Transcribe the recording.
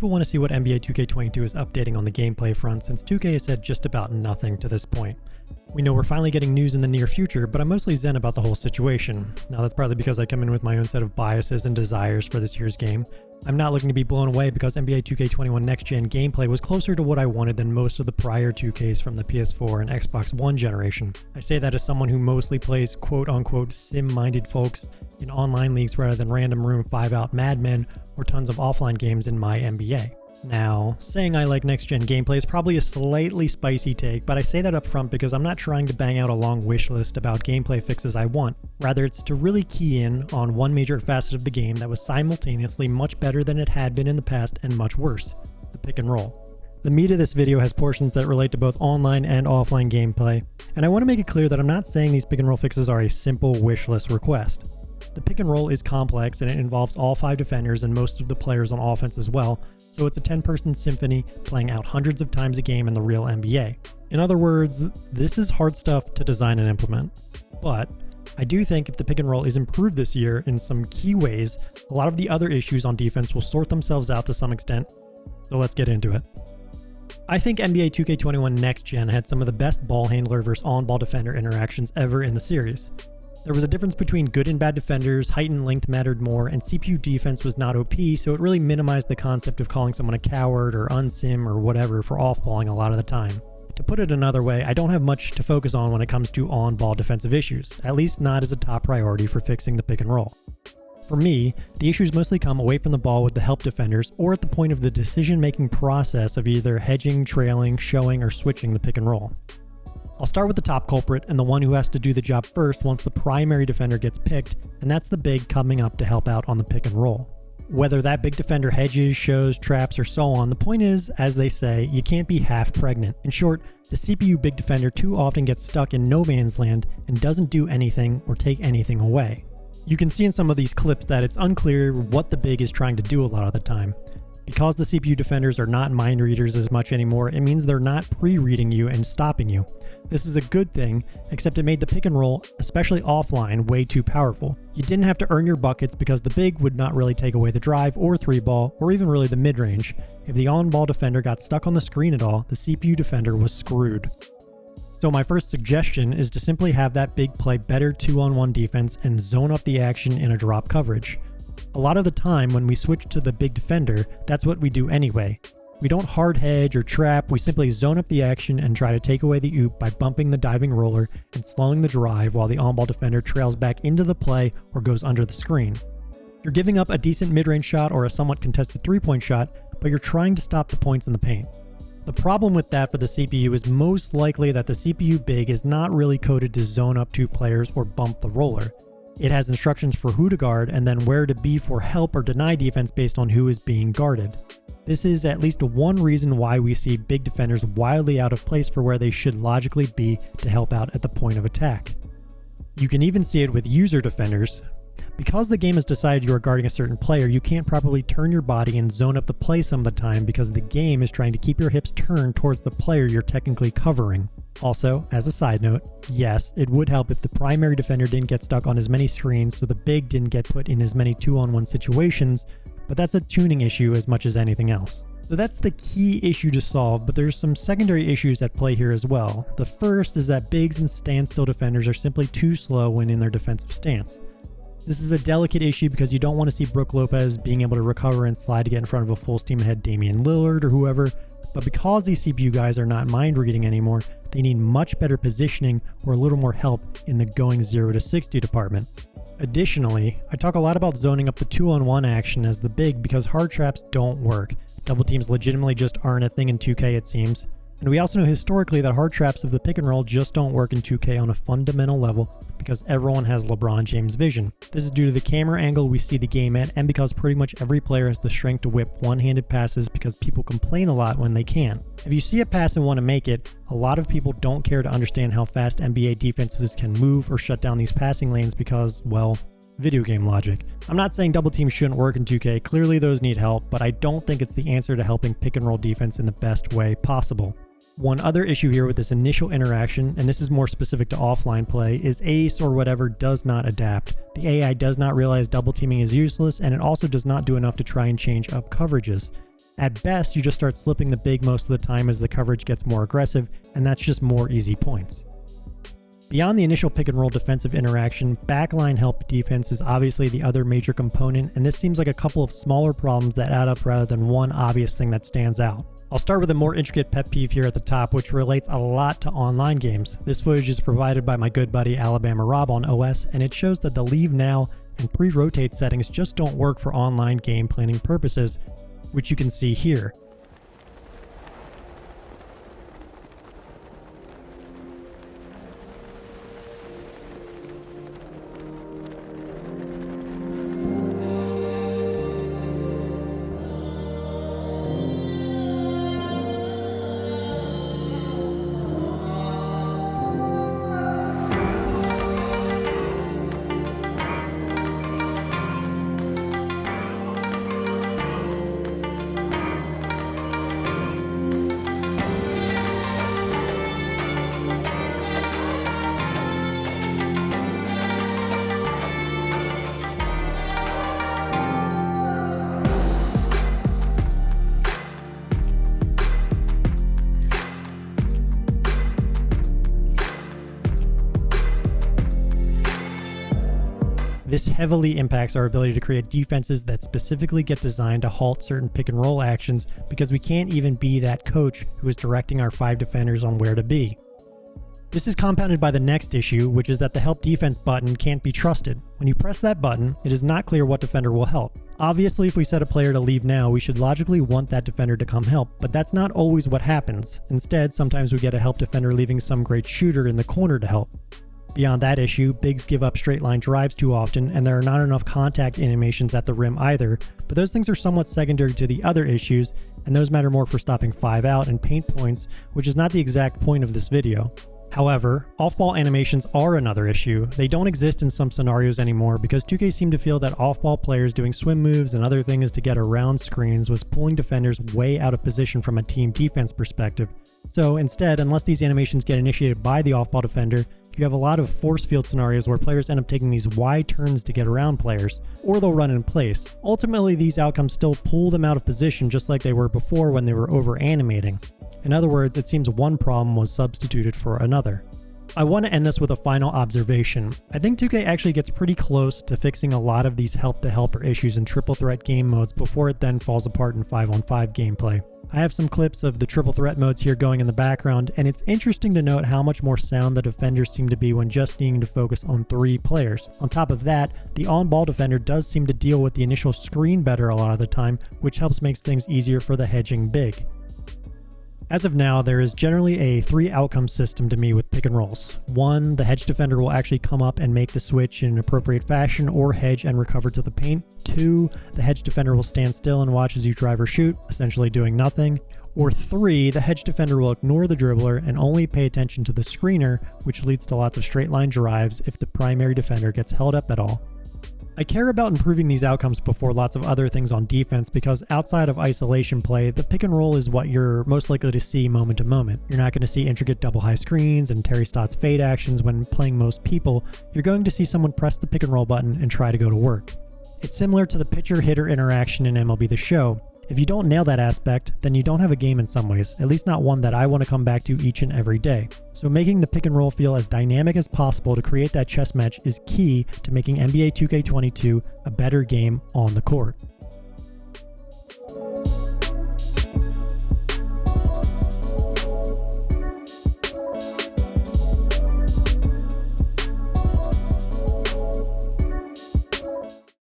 People want to see what NBA 2K22 is updating on the gameplay front since 2K has said just about nothing to this point. We know we're finally getting news in the near future, but I'm mostly zen about the whole situation. Now that's partly because I come in with my own set of biases and desires for this year's game. I'm not looking to be blown away because NBA 2K21 Next Gen gameplay was closer to what I wanted than most of the prior 2Ks from the PS4 and Xbox One generation. I say that as someone who mostly plays quote-unquote sim-minded folks in online leagues rather than random room 5-out madmen or tons of offline games in my NBA. Now, saying I like next-gen gameplay is probably a slightly spicy take, but I say that up front because I'm not trying to bang out a long wish list about gameplay fixes I want. Rather, it's to really key in on one major facet of the game that was simultaneously much better than it had been in the past and much worse: the pick and roll. The meat of this video has portions that relate to both online and offline gameplay, and I want to make it clear that I'm not saying these pick and roll fixes are a simple wish list request. The pick and roll is complex and it involves all 5 defenders and most of the players on offense as well, so it's a 10-person symphony playing out hundreds of times a game in the real NBA. In other words, this is hard stuff to design and implement. But I do think if the pick and roll is improved this year in some key ways, a lot of the other issues on defense will sort themselves out to some extent, so let's get into it. I think NBA 2K21 Next Gen had some of the best ball handler versus on-ball defender interactions ever in the series. There was a difference between good and bad defenders, height and length mattered more, and CPU defense was not OP, so it really minimized the concept of calling someone a coward or unsim or whatever for off-balling a lot of the time. To put it another way, I don't have much to focus on when it comes to on-ball defensive issues, at least not as a top priority for fixing the pick and roll. For me, the issues mostly come away from the ball with the help defenders or at the point of the decision-making process of either hedging, trailing, showing, or switching the pick and roll. I'll start with the top culprit and the one who has to do the job first once the primary defender gets picked, and that's the big coming up to help out on the pick and roll. Whether that big defender hedges, shows, traps, or so on, the point is, as they say, you can't be half pregnant. In short, the CPU big defender too often gets stuck in no man's land and doesn't do anything or take anything away. You can see in some of these clips that it's unclear what the big is trying to do a lot of the time. Because the CPU defenders are not mind readers as much anymore, it means they're not pre-reading you and stopping you. This is a good thing, except it made the pick and roll, especially offline, way too powerful. You didn't have to earn your buckets because the big would not really take away the drive or 3-ball, or even really the mid-range. If the on-ball defender got stuck on the screen at all, the CPU defender was screwed. So my first suggestion is to simply have that big play better 2-on-1 defense and zone up the action in a drop coverage. A lot of the time when we switch to the big defender, that's what we do anyway. We don't hard hedge or trap, we simply zone up the action and try to take away the oop by bumping the diving roller and slowing the drive while the on-ball defender trails back into the play or goes under the screen. You're giving up a decent mid-range shot or a somewhat contested 3-point shot, but you're trying to stop the points in the paint. The problem with that for the CPU is most likely that the CPU big is not really coded to zone up 2 players or bump the roller. It has instructions for who to guard and then where to be for help or deny defense based on who is being guarded. This is at least one reason why we see big defenders wildly out of place for where they should logically be to help out at the point of attack. You can even see it with user defenders. Because the game has decided you are guarding a certain player, you can't properly turn your body and zone up the play some of the time because the game is trying to keep your hips turned towards the player you're technically covering. Also, as a side note, yes, it would help if the primary defender didn't get stuck on as many screens so the big didn't get put in as many 2-on-1 situations, but that's a tuning issue as much as anything else. So that's the key issue to solve, but there's some secondary issues at play here as well. The first is that bigs and standstill defenders are simply too slow when in their defensive stance. This is a delicate issue because you don't want to see Brook Lopez being able to recover and slide to get in front of a full steam ahead Damian Lillard or whoever, but because these CPU guys are not mind reading anymore, they need much better positioning or a little more help in the going 0 to 60 department. Additionally, I talk a lot about zoning up the 2-on-1 action as the big because hard traps don't work. Double teams legitimately just aren't a thing in 2K it seems. And we also know historically that hard traps of the pick and roll just don't work in 2K on a fundamental level because everyone has LeBron James vision. This is due to the camera angle we see the game at and because pretty much every player has the strength to whip one-handed passes because people complain a lot when they can. If you see a pass and want to make it, a lot of people don't care to understand how fast NBA defenses can move or shut down these passing lanes because, well, video game logic. I'm not saying double teams shouldn't work in 2K, clearly those need help, but I don't think it's the answer to helping pick and roll defense in the best way possible. One other issue here with this initial interaction, and this is more specific to offline play, is Ace or whatever does not adapt. The AI does not realize double teaming is useless, and it also does not do enough to try and change up coverages. At best, you just start slipping the big most of the time as the coverage gets more aggressive, and that's just more easy points. Beyond the initial pick and roll defensive interaction, backline help defense is obviously the other major component, and this seems like a couple of smaller problems that add up rather than one obvious thing that stands out. I'll start with a more intricate pet peeve here at the top, which relates a lot to online games. This footage is provided by my good buddy Alabama Rob on OS, and it shows that the leave now and pre-rotate settings just don't work for online game planning purposes, which you can see here. This heavily impacts our ability to create defenses that specifically get designed to halt certain pick and roll actions because we can't even be that coach who is directing our 5 defenders on where to be. This is compounded by the next issue, which is that the help defense button can't be trusted. When you press that button, it is not clear what defender will help. Obviously, if we set a player to leave now, we should logically want that defender to come help, but that's not always what happens. Instead, sometimes we get a help defender leaving some great shooter in the corner to help. Beyond that issue, bigs give up straight line drives too often, and there are not enough contact animations at the rim either, but those things are somewhat secondary to the other issues, and those matter more for stopping 5 out and paint points, which is not the exact point of this video. However, off-ball animations are another issue. They don't exist in some scenarios anymore because 2K seemed to feel that off-ball players doing swim moves and other things to get around screens was pulling defenders way out of position from a team defense perspective. So instead, unless these animations get initiated by the off-ball defender, you have a lot of force field scenarios where players end up taking these wide turns to get around players, or they'll run in place. Ultimately, these outcomes still pull them out of position just like they were before when they were over-animating. In other words, it seems one problem was substituted for another. I want to end this with a final observation. I think 2K actually gets pretty close to fixing a lot of these help-to-helper issues in triple threat game modes before it then falls apart in 5-on-5 gameplay. I have some clips of the triple threat modes here going in the background, and it's interesting to note how much more sound the defenders seem to be when just needing to focus on 3 players. On top of that, the on-ball defender does seem to deal with the initial screen better a lot of the time, which helps make things easier for the hedging big. As of now, there is generally a 3-outcome system to me with pick and rolls. 1, the hedge defender will actually come up and make the switch in an appropriate fashion or hedge and recover to the paint. 2, the hedge defender will stand still and watch as you drive or shoot, essentially doing nothing. Or 3, the hedge defender will ignore the dribbler and only pay attention to the screener, which leads to lots of straight line drives if the primary defender gets held up at all. I care about improving these outcomes before lots of other things on defense because outside of isolation play, the pick and roll is what you're most likely to see moment to moment. You're not going to see intricate double high screens and Terry Stotts fade actions when playing most people. You're going to see someone press the pick and roll button and try to go to work. It's similar to the pitcher-hitter interaction in MLB The Show. If you don't nail that aspect, then you don't have a game in some ways, at least not one that I want to come back to each and every day. So making the pick and roll feel as dynamic as possible to create that chess match is key to making NBA 2K22 a better game on the court.